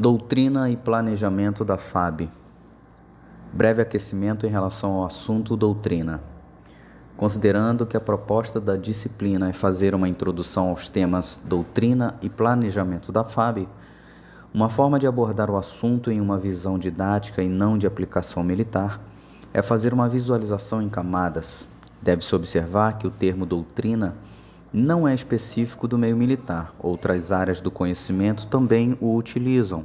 Doutrina e planejamento da FAB. Breve aquecimento em relação ao assunto doutrina. Considerando que a proposta da disciplina é fazer uma introdução aos temas doutrina e planejamento da FAB, uma forma de abordar o assunto em uma visão didática e não de aplicação militar é fazer uma visualização em camadas. Deve-se observar que o termo doutrina não é específico do meio militar, outras áreas do conhecimento também o utilizam.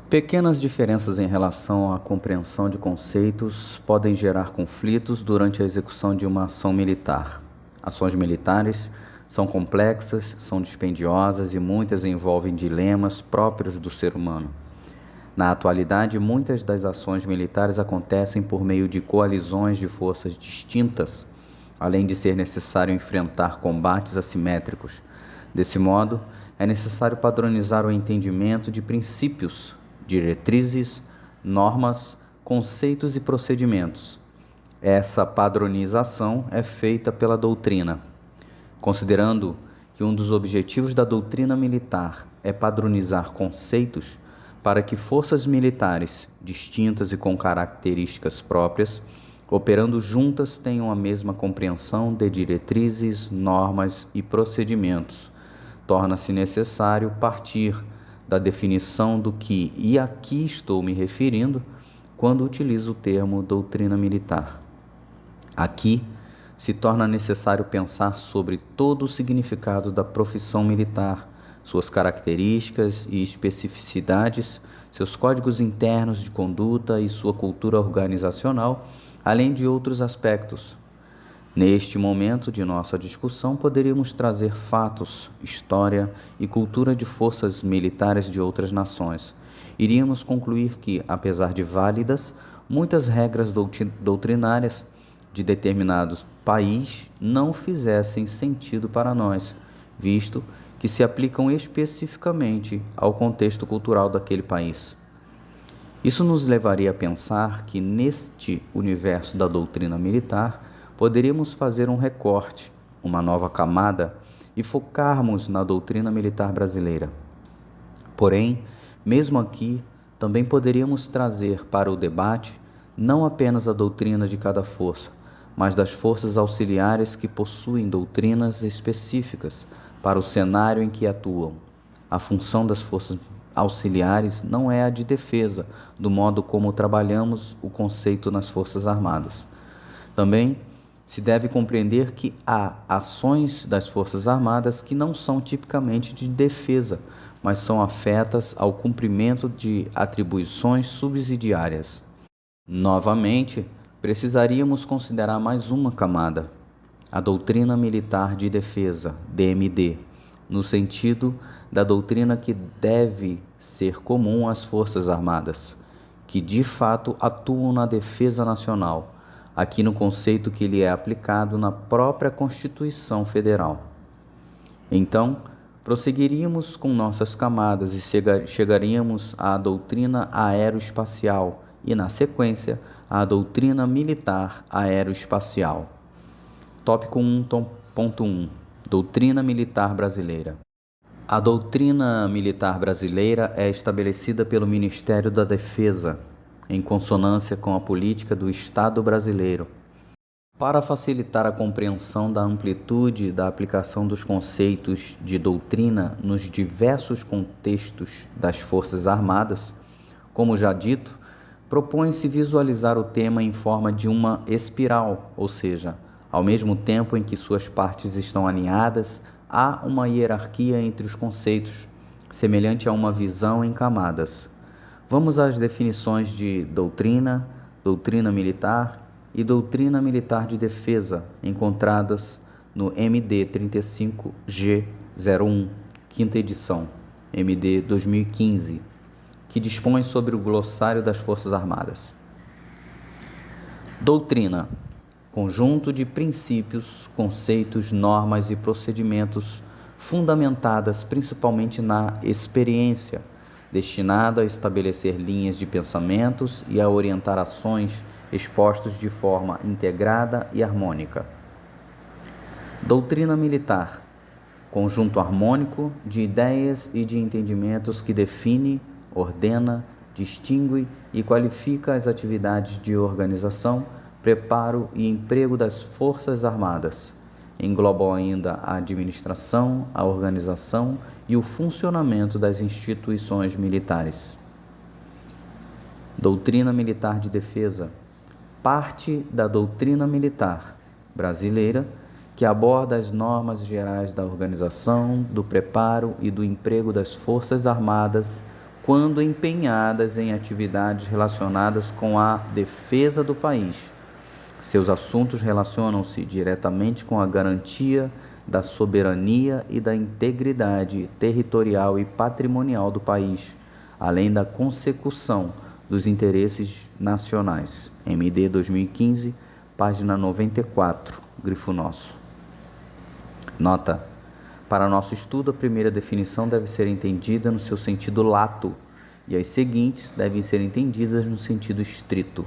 Pequenas diferenças em relação à compreensão de conceitos podem gerar conflitos durante a execução de uma ação militar. Ações militares são complexas, são dispendiosas e muitas envolvem dilemas próprios do ser humano. Na atualidade, muitas das ações militares acontecem por meio de coalizões de forças distintas, além de ser necessário enfrentar combates assimétricos. Desse modo, é necessário padronizar o entendimento de princípios, diretrizes, normas, conceitos e procedimentos. Essa padronização é feita pela doutrina. Considerando que um dos objetivos da doutrina militar é padronizar conceitos para que forças militares distintas e com características próprias, operando juntas, tenham a mesma compreensão de diretrizes, normas e procedimentos, torna-se necessário partir da definição do que, e aqui estou me referindo, quando utilizo o termo doutrina militar. Aqui se torna necessário pensar sobre todo o significado da profissão militar, suas características e especificidades, seus códigos internos de conduta e sua cultura organizacional, além de outros aspectos. Neste momento de nossa discussão, poderíamos trazer fatos, história e cultura de forças militares de outras nações. Iríamos concluir que, apesar de válidas, muitas regras doutrinárias de determinado país não fizessem sentido para nós, visto que se aplicam especificamente ao contexto cultural daquele país. Isso nos levaria a pensar que, neste universo da doutrina militar, poderíamos fazer um recorte, uma nova camada, e focarmos na doutrina militar brasileira. Porém, mesmo aqui, também poderíamos trazer para o debate não apenas a doutrina de cada força, mas das forças auxiliares que possuem doutrinas específicas para o cenário em que atuam. A função das forças auxiliares não é a de defesa, do modo como trabalhamos o conceito nas Forças Armadas. Também se deve compreender que há ações das Forças Armadas que não são tipicamente de defesa, mas são afetas ao cumprimento de atribuições subsidiárias. Novamente, precisaríamos considerar mais uma camada, a doutrina militar de defesa, DMD, no sentido da doutrina que deve ser comum às Forças Armadas, que de fato atuam na defesa nacional, aqui no conceito que lhe é aplicado na própria Constituição Federal. Então, prosseguiríamos com nossas camadas e chegaríamos à doutrina aeroespacial e, na sequência, à doutrina militar aeroespacial. Tópico 1.1 Doutrina Militar Brasileira. A doutrina militar brasileira é estabelecida pelo Ministério da Defesa, em consonância com a política do Estado brasileiro. Para facilitar a compreensão da amplitude da aplicação dos conceitos de doutrina nos diversos contextos das Forças Armadas, como já dito, propõe-se visualizar o tema em forma de uma espiral, ou seja, ao mesmo tempo em que suas partes estão alinhadas, há uma hierarquia entre os conceitos, semelhante a uma visão em camadas. Vamos às definições de doutrina, doutrina militar e doutrina militar de defesa, encontradas no MD 35G01, quinta edição, MD 2015, que dispõe sobre o glossário das Forças Armadas. Doutrina: conjunto de princípios, conceitos, normas e procedimentos fundamentadas principalmente na experiência, destinado a estabelecer linhas de pensamentos e a orientar ações expostos de forma integrada e harmônica. Doutrina militar: conjunto harmônico de ideias e de entendimentos que define, ordena, distingue e qualifica as atividades de organização, preparo e emprego das Forças Armadas. Englobam ainda a administração, a organização e o funcionamento das instituições militares. Doutrina Militar de Defesa. Parte da doutrina militar brasileira que aborda as normas gerais da organização, do preparo e do emprego das Forças Armadas quando empenhadas em atividades relacionadas com a defesa do país. Seus assuntos relacionam-se diretamente com a garantia da soberania e da integridade territorial e patrimonial do país, além da consecução dos interesses nacionais. MD 2015, página 94, grifo nosso. Nota: para nosso estudo, a primeira definição deve ser entendida no seu sentido lato e as seguintes devem ser entendidas no sentido estrito.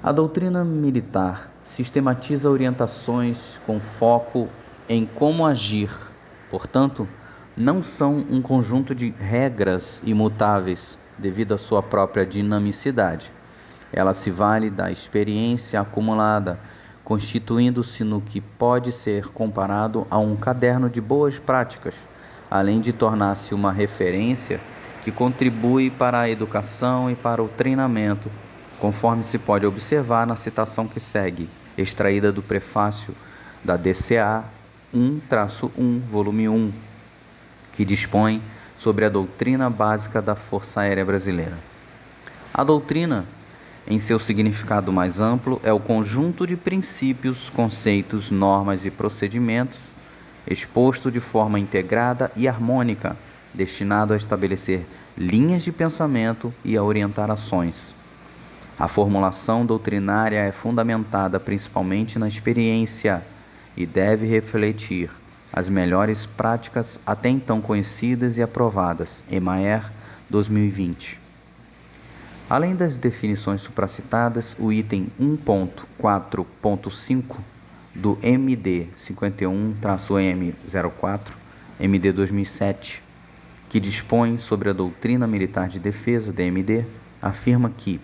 A doutrina militar sistematiza orientações com foco em como agir, portanto, não são um conjunto de regras imutáveis devido à sua própria dinamicidade. Ela se vale da experiência acumulada, constituindo-se no que pode ser comparado a um caderno de boas práticas, além de tornar-se uma referência que contribui para a educação e para o treinamento, conforme se pode observar na citação que segue, extraída do prefácio da DCA 1-1, volume 1, que dispõe sobre a doutrina básica da Força Aérea Brasileira. A doutrina, em seu significado mais amplo, é o conjunto de princípios, conceitos, normas e procedimentos exposto de forma integrada e harmônica, destinado a estabelecer linhas de pensamento e a orientar ações. A formulação doutrinária é fundamentada principalmente na experiência e deve refletir as melhores práticas até então conhecidas e aprovadas. EMAER 2020. Além das definições supracitadas, o item 1.4.5 do MD 51-M04, MD 2007, que dispõe sobre a doutrina militar de defesa, DMD, afirma que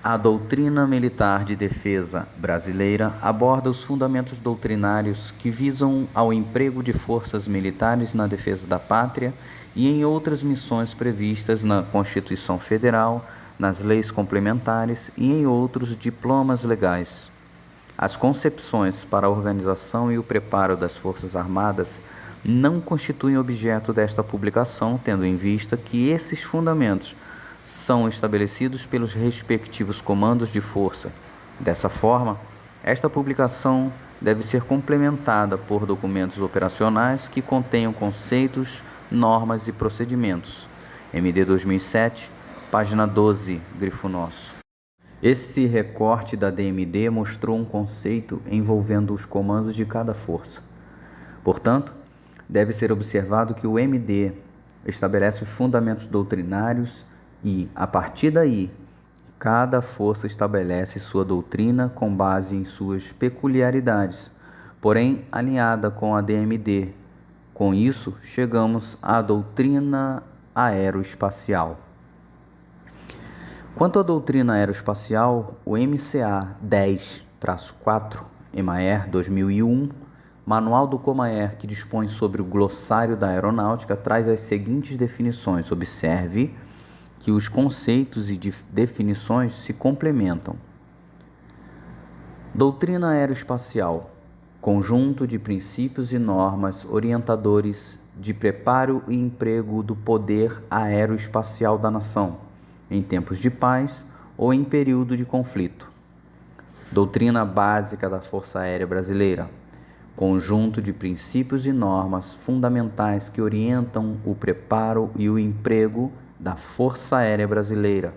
a doutrina militar de defesa brasileira aborda os fundamentos doutrinários que visam ao emprego de forças militares na defesa da pátria e em outras missões previstas na Constituição Federal, nas leis complementares e em outros diplomas legais. As concepções para a organização e o preparo das Forças Armadas não constituem objeto desta publicação, tendo em vista que esses fundamentos são estabelecidos pelos respectivos comandos de força. Dessa forma, esta publicação deve ser complementada por documentos operacionais que contenham conceitos, normas e procedimentos. MD 2007, página 12, grifo nosso. Esse recorte da DMD mostrou um conceito envolvendo os comandos de cada força. Portanto, deve ser observado que o MD estabelece os fundamentos doutrinários e, a partir daí, cada força estabelece sua doutrina com base em suas peculiaridades, porém alinhada com a DMD. Com isso, chegamos à doutrina aeroespacial. Quanto à doutrina aeroespacial, o MCA 10-4, EMAER 2001, Manual do Comaer, que dispõe sobre o glossário da aeronáutica, traz as seguintes definições. Observe que os conceitos e definições se complementam. Doutrina aeroespacial, conjunto de princípios e normas orientadores de preparo e emprego do poder aeroespacial da nação, em tempos de paz ou em período de conflito. Doutrina básica da Força Aérea Brasileira, conjunto de princípios e normas fundamentais que orientam o preparo e o emprego da Força Aérea Brasileira.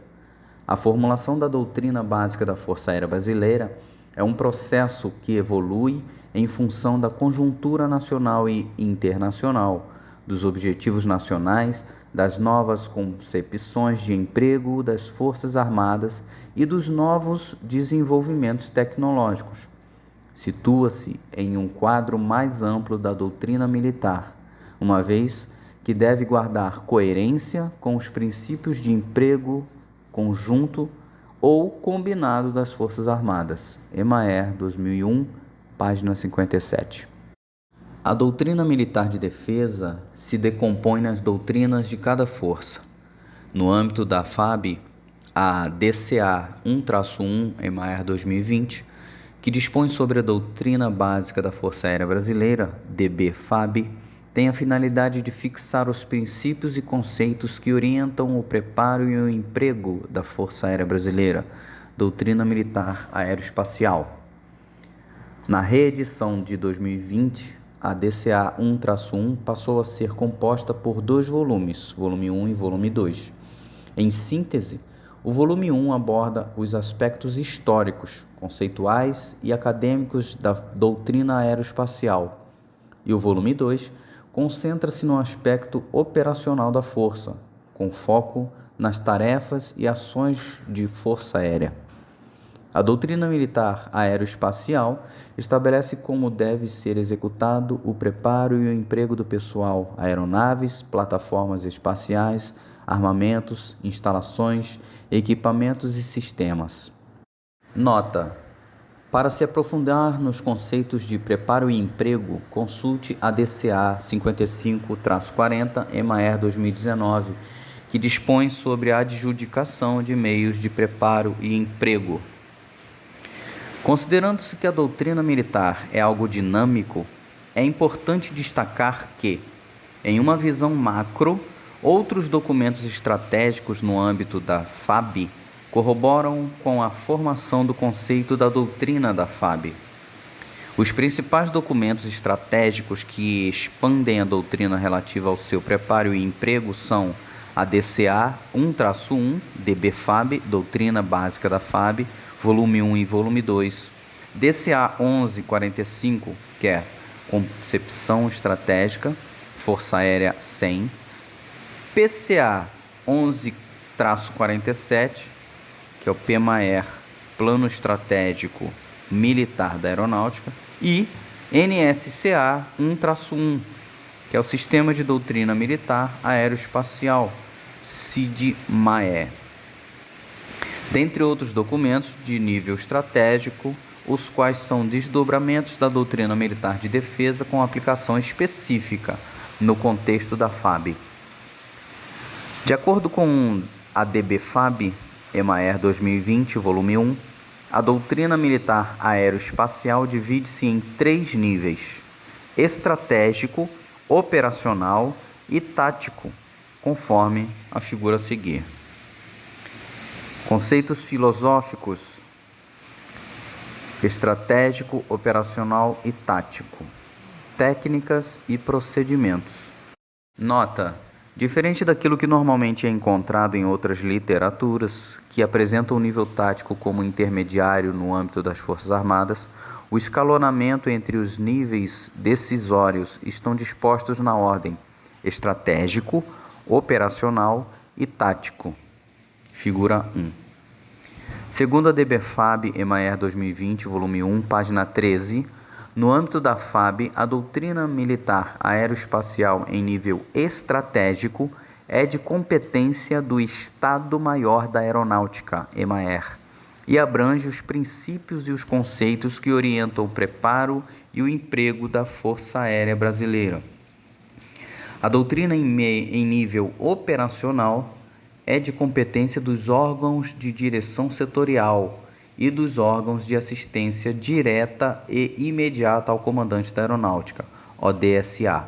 A formulação da doutrina básica da Força Aérea Brasileira é um processo que evolui em função da conjuntura nacional e internacional, dos objetivos nacionais, das novas concepções de emprego das Forças Armadas e dos novos desenvolvimentos tecnológicos. situa-se em um quadro mais amplo da doutrina militar, uma vez que deve guardar coerência com os princípios de emprego conjunto ou combinado das Forças Armadas. Emaer, 2001, página 57. A doutrina militar de defesa se decompõe nas doutrinas de cada força. No âmbito da FAB, a DCA 1-1, Emaer 2020, que dispõe sobre a doutrina básica da Força Aérea Brasileira, DB-FAB, tem a finalidade de fixar os princípios e conceitos que orientam o preparo e o emprego da Força Aérea Brasileira, doutrina militar aeroespacial. Na reedição de 2020, a DCA 1-1 passou a ser composta por 2 volumes, volume 1 e volume 2. Em síntese, o volume 1 aborda os aspectos históricos, conceituais e acadêmicos da doutrina aeroespacial, e o volume 2 concentra-se no aspecto operacional da força, com foco nas tarefas e ações de força aérea. A doutrina militar aeroespacial estabelece como deve ser executado o preparo e o emprego do pessoal, aeronaves, plataformas espaciais, armamentos, instalações, equipamentos e sistemas. Nota: para se aprofundar nos conceitos de preparo e emprego, consulte a DCA 55-40 Emaer 2019, que dispõe sobre a adjudicação de meios de preparo e emprego. Considerando-se que a doutrina militar é algo dinâmico, é importante destacar que, em uma visão macro, outros documentos estratégicos no âmbito da FAB corroboram com a formação do conceito da doutrina da FAB. Os principais documentos estratégicos que expandem a doutrina relativa ao seu preparo e emprego são a DCA 1-1, DB-FAB, Doutrina Básica da FAB, volume 1 e volume 2, DCA 11-45, que é Concepção Estratégica, Força Aérea 100, PCA 11-47, que é o PMAER, Plano Estratégico Militar da Aeronáutica, e NSCA 1-1, que é o Sistema de Doutrina Militar Aeroespacial, SIDMAE. Dentre outros documentos de nível estratégico, os quais são desdobramentos da doutrina militar de defesa com aplicação específica no contexto da FAB. De acordo com a DB-FAB, Emaer 2020, volume 1, a doutrina militar aeroespacial divide-se em 3 níveis: estratégico, operacional e tático, conforme a figura a seguir. Conceitos filosóficos: estratégico, operacional e tático. Técnicas e procedimentos. Nota: diferente daquilo que normalmente é encontrado em outras literaturas, que apresentam o nível tático como intermediário no âmbito das Forças Armadas, o escalonamento entre os níveis decisórios estão dispostos na ordem estratégico, operacional e tático. Figura 1. Segundo a DB-FAB, Emaer 2020, volume 1, página 13, no âmbito da FAB, a doutrina militar aeroespacial em nível estratégico é de competência do Estado-Maior da Aeronáutica, Emaer, e abrange os princípios e os conceitos que orientam o preparo e o emprego da Força Aérea Brasileira. A doutrina em nível operacional é de competência dos órgãos de direção setorial e dos órgãos de assistência direta e imediata ao comandante da aeronáutica, ODSA.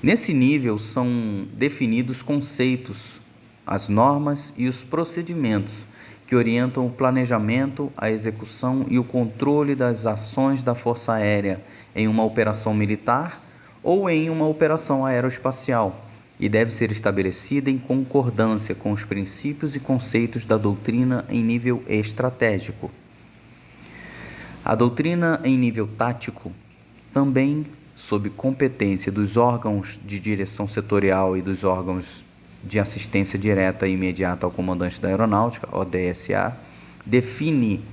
Nesse nível são definidos conceitos, as normas e os procedimentos que orientam o planejamento, a execução e o controle das ações da Força Aérea em uma operação militar ou em uma operação aeroespacial, e deve ser estabelecida em concordância com os princípios e conceitos da doutrina em nível estratégico. A doutrina em nível tático, também sob competência dos órgãos de direção setorial e dos órgãos de assistência direta e imediata ao comandante da aeronáutica, ODSA, define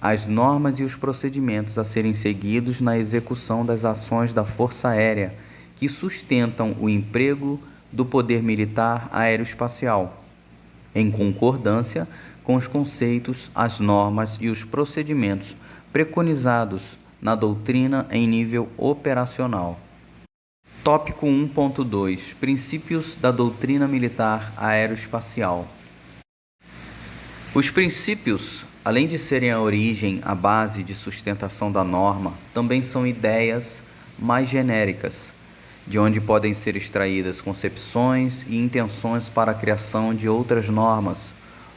as normas e os procedimentos a serem seguidos na execução das ações da Força Aérea que sustentam o emprego do poder militar aeroespacial, em concordância com os conceitos, as normas e os procedimentos preconizados na doutrina em nível operacional. Tópico 1.2 Princípios da doutrina militar aeroespacial. Os princípios, além de serem a origem, a base de sustentação da norma, também são ideias mais genéricas, de onde podem ser extraídas concepções e intenções para a criação de outras normas,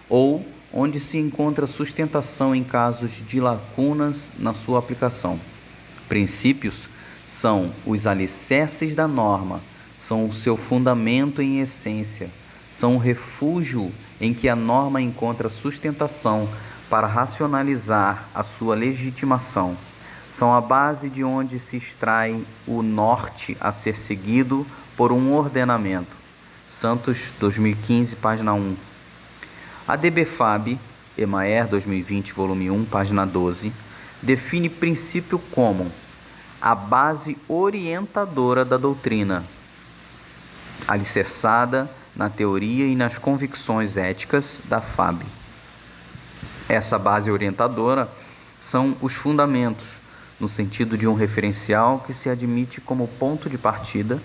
ou onde se encontra sustentação em casos de lacunas na sua aplicação. Princípios são os alicerces da norma, são o seu fundamento em essência, são o refúgio em que a norma encontra sustentação para racionalizar a sua legitimação. São a base de onde se extrai o norte a ser seguido por um ordenamento. Santos, 2015, página 1. A DBFAB, Emaer 2020, volume 1, página 12, define princípio como a base orientadora da doutrina, alicerçada na teoria e nas convicções éticas da FAB. Essa base orientadora são os fundamentos, no sentido de um referencial que se admite como ponto de partida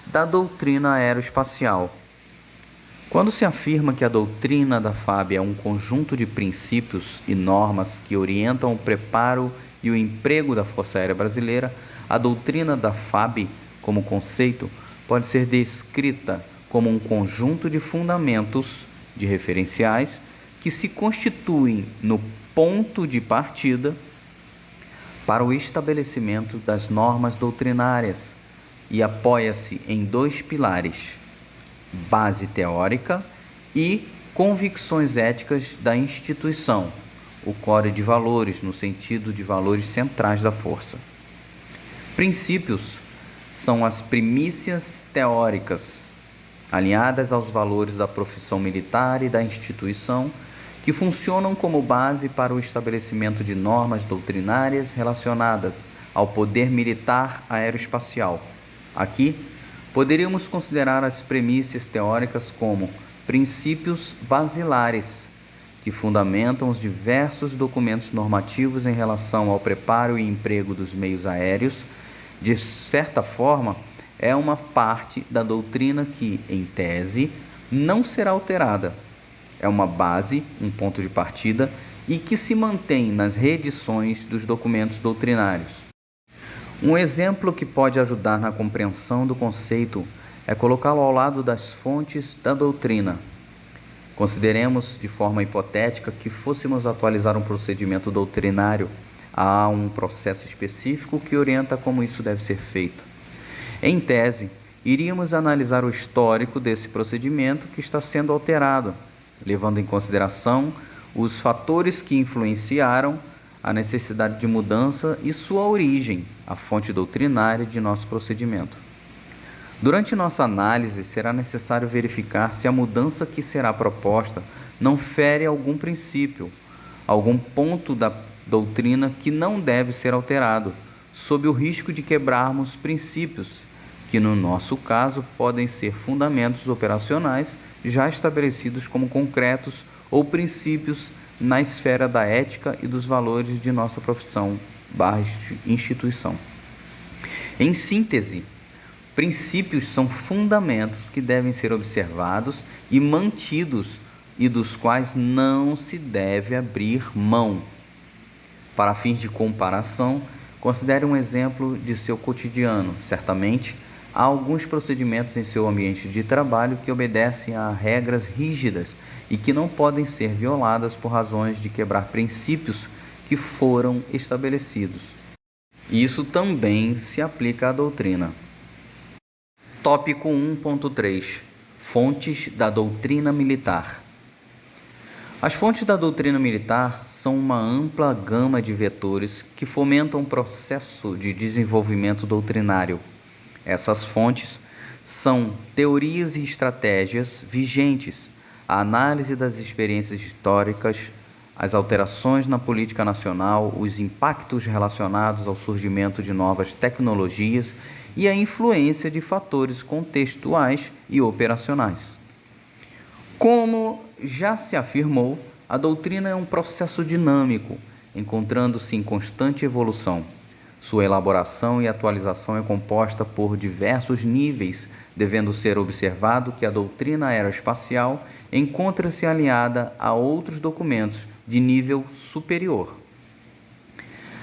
da doutrina aeroespacial. Quando se afirma que a doutrina da FAB é um conjunto de princípios e normas que orientam o preparo e o emprego da Força Aérea Brasileira, a doutrina da FAB, como conceito, pode ser descrita como um conjunto de fundamentos, de referenciais, que se constituem no ponto de partida para o estabelecimento das normas doutrinárias e apoia-se em dois pilares: base teórica e convicções éticas da instituição, o core de valores, no sentido de valores centrais da força. Princípios são as primícias teóricas, alinhadas aos valores da profissão militar e da instituição, que funcionam como base para o estabelecimento de normas doutrinárias relacionadas ao poder militar aeroespacial. Aqui, poderíamos considerar as premissas teóricas como princípios basilares, que fundamentam os diversos documentos normativos em relação ao preparo e emprego dos meios aéreos. De certa forma, é uma parte da doutrina que, em tese, não será alterada. É uma base, um ponto de partida, e que se mantém nas reedições dos documentos doutrinários. Um exemplo que pode ajudar na compreensão do conceito é colocá-lo ao lado das fontes da doutrina. Consideremos, de forma hipotética, que fôssemos atualizar um procedimento doutrinário a um processo específico que orienta como isso deve ser feito. Em tese, iríamos analisar o histórico desse procedimento que está sendo alterado, levando em consideração os fatores que influenciaram a necessidade de mudança e sua origem, a fonte doutrinária de nosso procedimento. Durante nossa análise, será necessário verificar se a mudança que será proposta não fere algum princípio, algum ponto da doutrina que não deve ser alterado, sob o risco de quebrarmos princípios, que no nosso caso podem ser fundamentos operacionais já estabelecidos como concretos ou princípios na esfera da ética e dos valores de nossa profissão/instituição. Em síntese, princípios são fundamentos que devem ser observados e mantidos e dos quais não se deve abrir mão. Para fins de comparação, considere um exemplo de seu cotidiano. Certamente, há alguns procedimentos em seu ambiente de trabalho que obedecem a regras rígidas e que não podem ser violadas por razões de quebrar princípios que foram estabelecidos. Isso também se aplica à doutrina. Tópico 1.3 Fontes da doutrina militar. As fontes da doutrina militar são uma ampla gama de vetores que fomentam o processo de desenvolvimento doutrinário. Essas fontes são teorias e estratégias vigentes, a análise das experiências históricas, as alterações na política nacional, os impactos relacionados ao surgimento de novas tecnologias e a influência de fatores contextuais e operacionais. Como já se afirmou, a doutrina é um processo dinâmico, encontrando-se em constante evolução. Sua elaboração e atualização é composta por diversos níveis, devendo ser observado que a doutrina aeroespacial encontra-se alinhada a outros documentos de nível superior.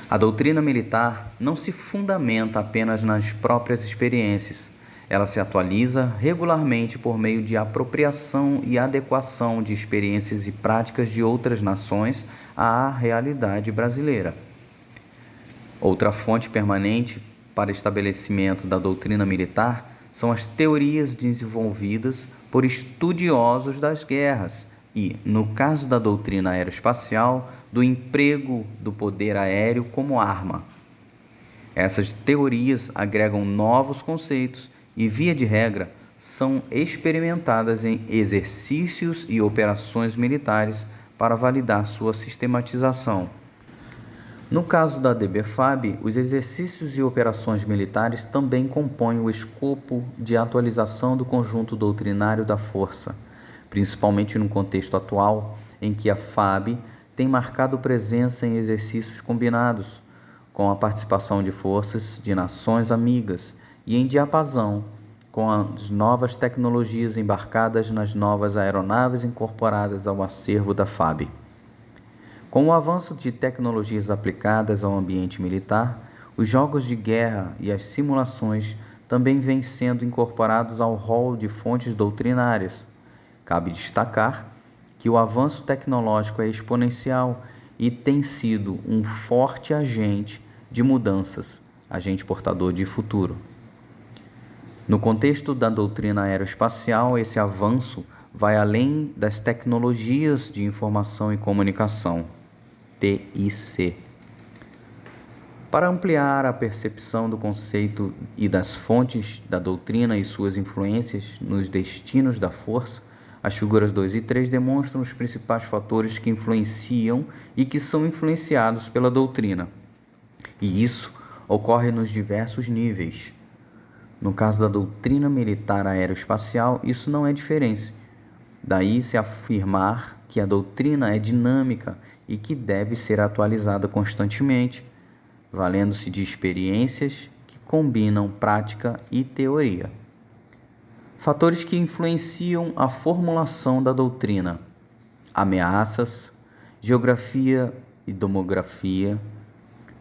A doutrina militar não se fundamenta apenas nas próprias experiências. Ela se atualiza regularmente por meio de apropriação e adequação de experiências e práticas de outras nações à realidade brasileira. Outra fonte permanente para estabelecimento da doutrina militar são as teorias desenvolvidas por estudiosos das guerras e, no caso da doutrina aeroespacial, do emprego do poder aéreo como arma. Essas teorias agregam novos conceitos e, via de regra, são experimentadas em exercícios e operações militares para validar sua sistematização. No caso da DBFAB, os exercícios e operações militares também compõem o escopo de atualização do conjunto doutrinário da força, principalmente no contexto atual, em que a FAB tem marcado presença em exercícios combinados, com a participação de forças de nações amigas e em diapasão com as novas tecnologias embarcadas nas novas aeronaves incorporadas ao acervo da FAB. Com o avanço de tecnologias aplicadas ao ambiente militar, os jogos de guerra e as simulações também vêm sendo incorporados ao rol de fontes doutrinárias. Cabe destacar que o avanço tecnológico é exponencial e tem sido um forte agente de mudanças, agente portador de futuro. No contexto da doutrina aeroespacial, esse avanço vai além das tecnologias de informação e comunicação, TIC. Para ampliar a percepção do conceito e das fontes da doutrina e suas influências nos destinos da força, as figuras 2 e 3 demonstram os principais fatores que influenciam e que são influenciados pela doutrina. E isso ocorre nos diversos níveis. No caso da doutrina militar aeroespacial, isso não é diferente. Daí se afirmar que a doutrina é dinâmica e que deve ser atualizada constantemente, valendo-se de experiências que combinam prática e teoria. Fatores que influenciam a formulação da doutrina: ameaças, geografia e demografia,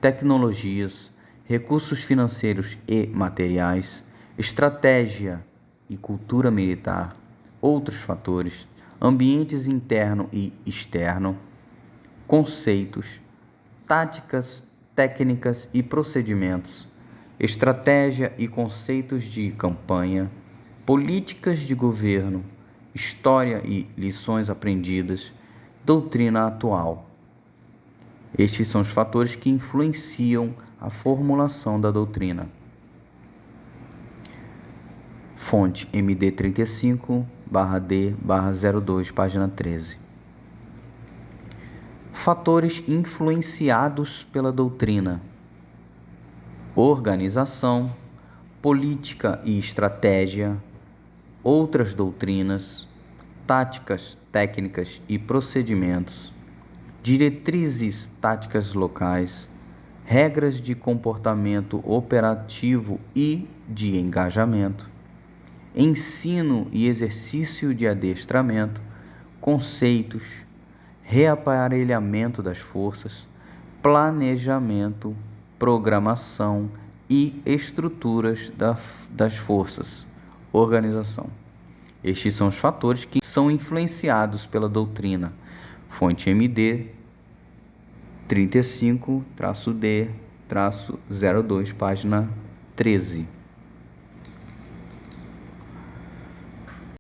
tecnologias, recursos financeiros e materiais, estratégia e cultura militar, outros fatores, ambientes interno e externo, conceitos, táticas, técnicas e procedimentos, estratégia e conceitos de campanha, políticas de governo, história e lições aprendidas, doutrina atual. Estes são os fatores que influenciam a formulação da doutrina. Fonte MD 35/D/02, página 13. Fatores influenciados pela doutrina: organização, política e estratégia, outras doutrinas, táticas, técnicas e procedimentos, diretrizes táticas locais, regras de comportamento operativo e de engajamento, ensino e exercício de adestramento, conceitos, reaparelhamento das forças, planejamento, programação e estruturas das forças, organização. Estes são os fatores que são influenciados pela doutrina. Fonte MD 35-D-02, página 13.